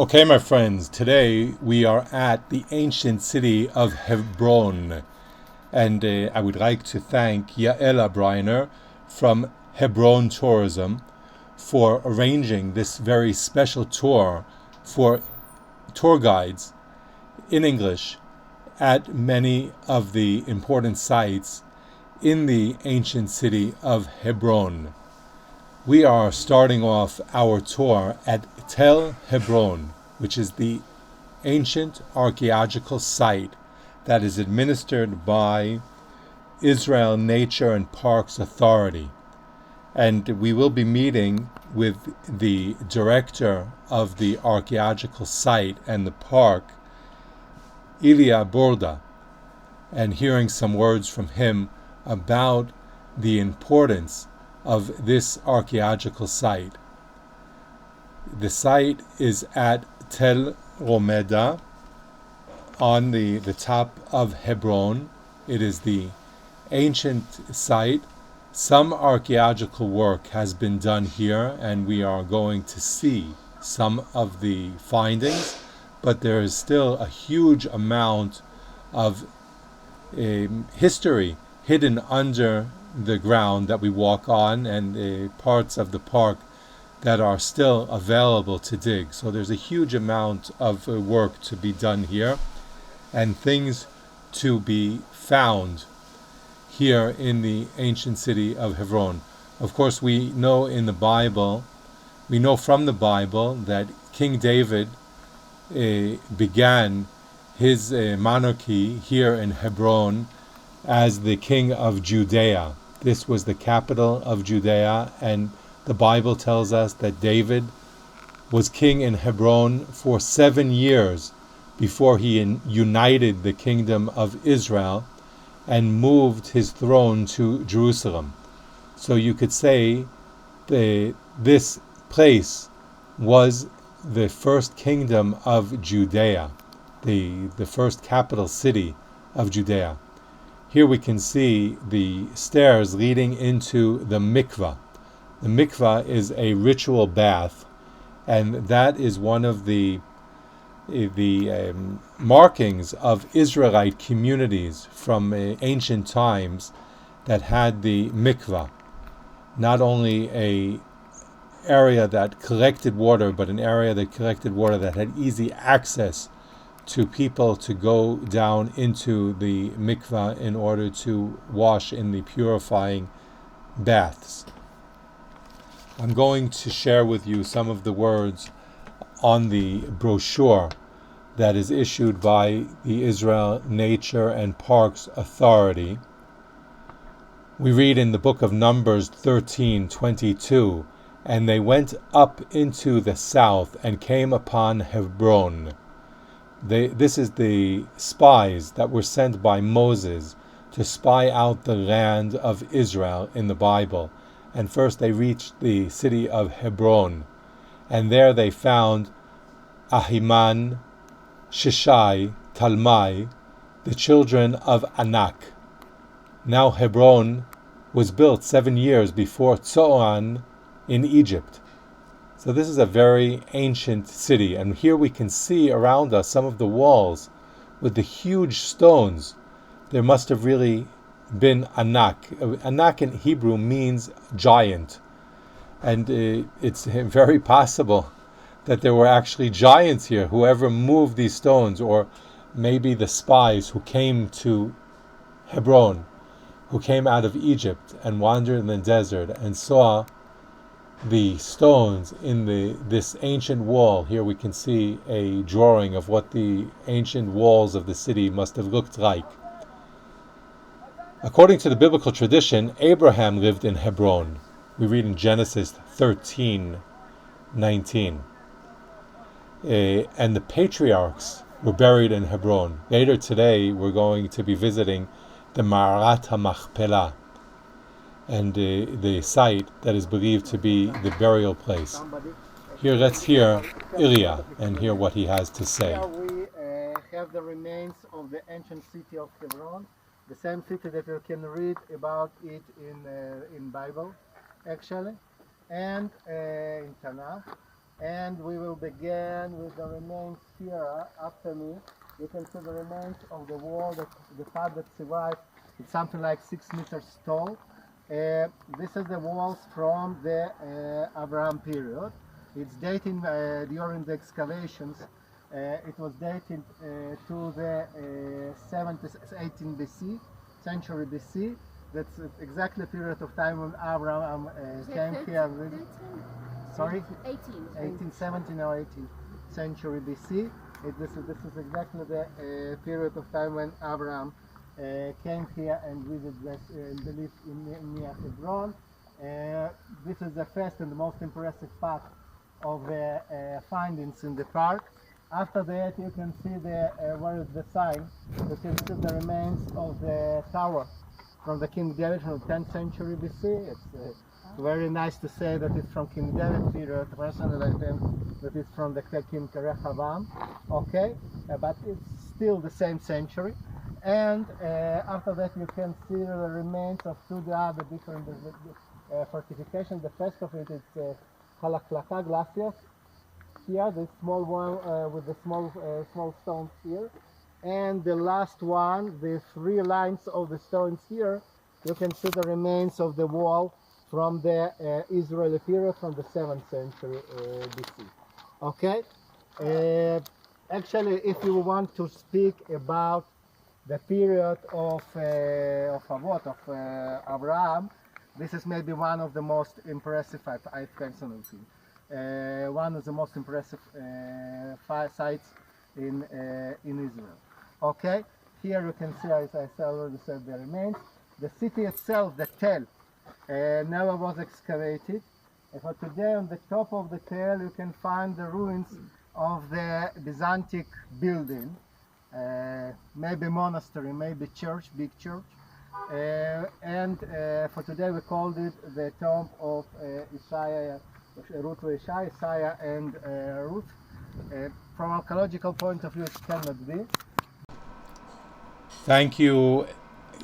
Okay, my friends, today we are at the ancient city of Hebron, and I would like to thank Yaela Breiner from Hebron Tourism for arranging this very special tour for tour guides in English at many of the important sites in the ancient city of Hebron. We are starting off our tour at Tel Hebron, which is the ancient archaeological site that is administered by Israel Nature and Parks Authority. And we will be meeting with the director of the archaeological site and the park, Ilya Borda, and hearing some words from him about the importance of this archaeological site. The site is at Tel Romeda on the top of Hebron. It is the ancient site. Some archaeological work has been done here, and we are going to see some of the findings, but there is still a huge amount of history hidden under the ground that we walk on, and parts of the park that are still available to dig. So there's a huge amount of work to be done here and things to be found here in the ancient city of Hebron. Of course, we know from the Bible that King David began his monarchy here in Hebron as the king of Judea. This was the capital of Judea, and the Bible tells us that David was king in Hebron for 7 years before he united the kingdom of Israel and moved his throne to Jerusalem. So you could say this place was the first kingdom of Judea, the first capital city of Judea. Here we can see the stairs leading into the Mikvah. The Mikvah is a ritual bath, and that is one of the markings of Israelite communities from ancient times that had the Mikvah. Not only a area that collected water, but an area that collected water that had easy access to people to go down into the mikvah in order to wash in the purifying baths. I'm going to share with you some of the words on the brochure that is issued by the Israel Nature and Parks Authority. We read in the book of Numbers 13:22, "And they went up into the south and came upon Hebron." This is the spies that were sent by Moses to spy out the land of Israel in the Bible. And first they reached the city of Hebron, and there they found Ahiman, Shishai, Talmai, the children of Anak. Now Hebron was built 7 years before Zoan in Egypt. So this is a very ancient city, and here we can see around us some of the walls with the huge stones. There must have really been Anak. Anak in Hebrew means giant, and it's very possible that there were actually giants here, whoever moved these stones, or maybe the spies who came to Hebron, who came out of Egypt and wandered in the desert and saw the stones in this ancient wall. Here we can see a drawing of what the ancient walls of the city must have looked like. According to the biblical tradition, Abraham lived in Hebron. We read in Genesis 13:19. And the patriarchs were buried in Hebron. Later today, we're going to be visiting the Ma'arat HaMachpelah, and the site that is believed to be the burial place. Here, let's hear Ilya and hear what he has to say. Here we have the remains of the ancient city of Hebron, the same city that you can read about it in Bible, actually, and in Chanah. And we will begin with the remains here after me. You can see the remains of the wall, the part that survived. It's something like 6 meters tall. This is the walls from the Abraham period. It's dating during the excavations. It was dated to the 18 BC, century BC. That's exactly the period of time when Abraham came here. Sorry? 18, 17 or 18th century BC. This is exactly the period of time when Abraham came here and lived near Hebron. This is the first and the most impressive part of the findings in the park. After that, you can see where is the sign. You can see the remains of the tower from the King David from the 10th century BC. It's very nice to say that it's from King David period. Personally, I think that it's from the King Rehoboam. Okay, but it's still the same century. And after that, you can see the remains of two other different fortifications. The first of it is Halaklaka glaciers. Here, the small one with the small stones here. And the last one, the 3 lines of the stones here, you can see the remains of the wall from the Israeli period from the 7th century BC. Okay? Actually, if you want to speak about the period of Abraham, this is maybe one of the most impressive, I personally think, one of the most impressive sites in Israel. Okay? Here you can see, as I already said, the remains. The city itself, the Tel, never was excavated. For today, on the top of the Tel, you can find the ruins of the Byzantine building, maybe monastery, maybe church, big church. And for today, we called it the tomb of Isaiah and Ruth. From archaeological point of view, it cannot be. Thank you,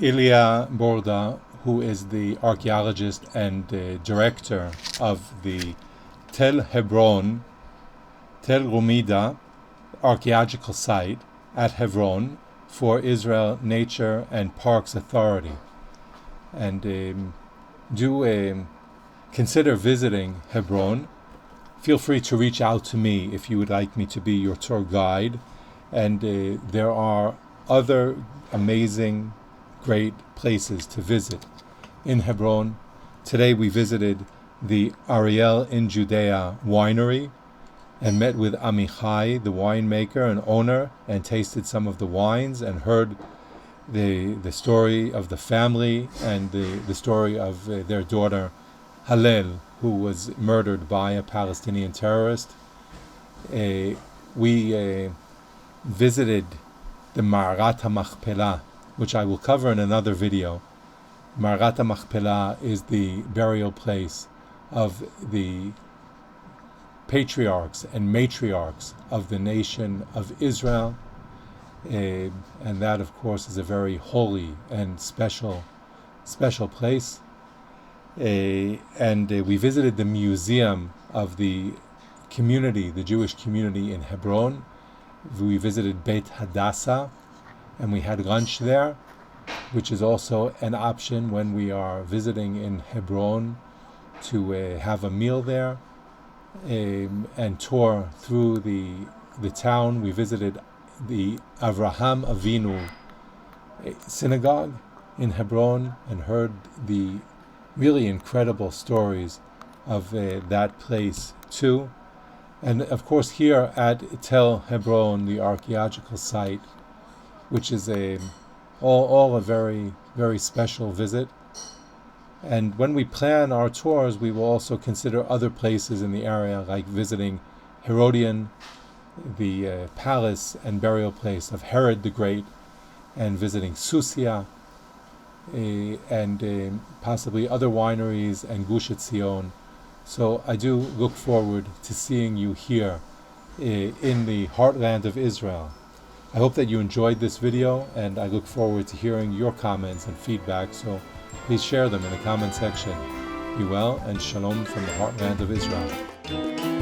Ilya Borda, who is the archaeologist and director of the Tel Hebron, Tel Rumida archaeological site at Hebron for Israel Nature and Parks Authority. And do consider visiting Hebron. Feel free to reach out to me if you would like me to be your tour guide. And there are other amazing, great places to visit in Hebron. Today we visited the Ariel in Judea winery and met with Amichai, the winemaker and owner, and tasted some of the wines and heard the story of the family and the story of their daughter Hallel, who was murdered by a Palestinian terrorist. We visited the Ma'arat HaMachpelah, which I will cover in another video. Ma'arat HaMachpelah is the burial place of the patriarchs and matriarchs of the nation of Israel, and that of course is a very holy and special place. And we visited the museum of the community, the Jewish community in Hebron. We visited Beit Hadassah and we had lunch there, which is also an option when we are visiting in Hebron, to have a meal there and tour through the town. We visited the Avraham Avinu synagogue in Hebron and heard the really incredible stories of that place too. And of course here at Tel Hebron, the archaeological site, which is all a very, very special visit. And when we plan our tours, we will also consider other places in the area, like visiting Herodion, the palace and burial place of Herod the Great, and visiting Susia, and possibly other wineries and Gush Etzion. So I do look forward to seeing you here in the heartland of Israel. I hope that you enjoyed this video, and I look forward to hearing your comments and feedback, so please share them in the comment section. Be well, and shalom from the heartland of Israel.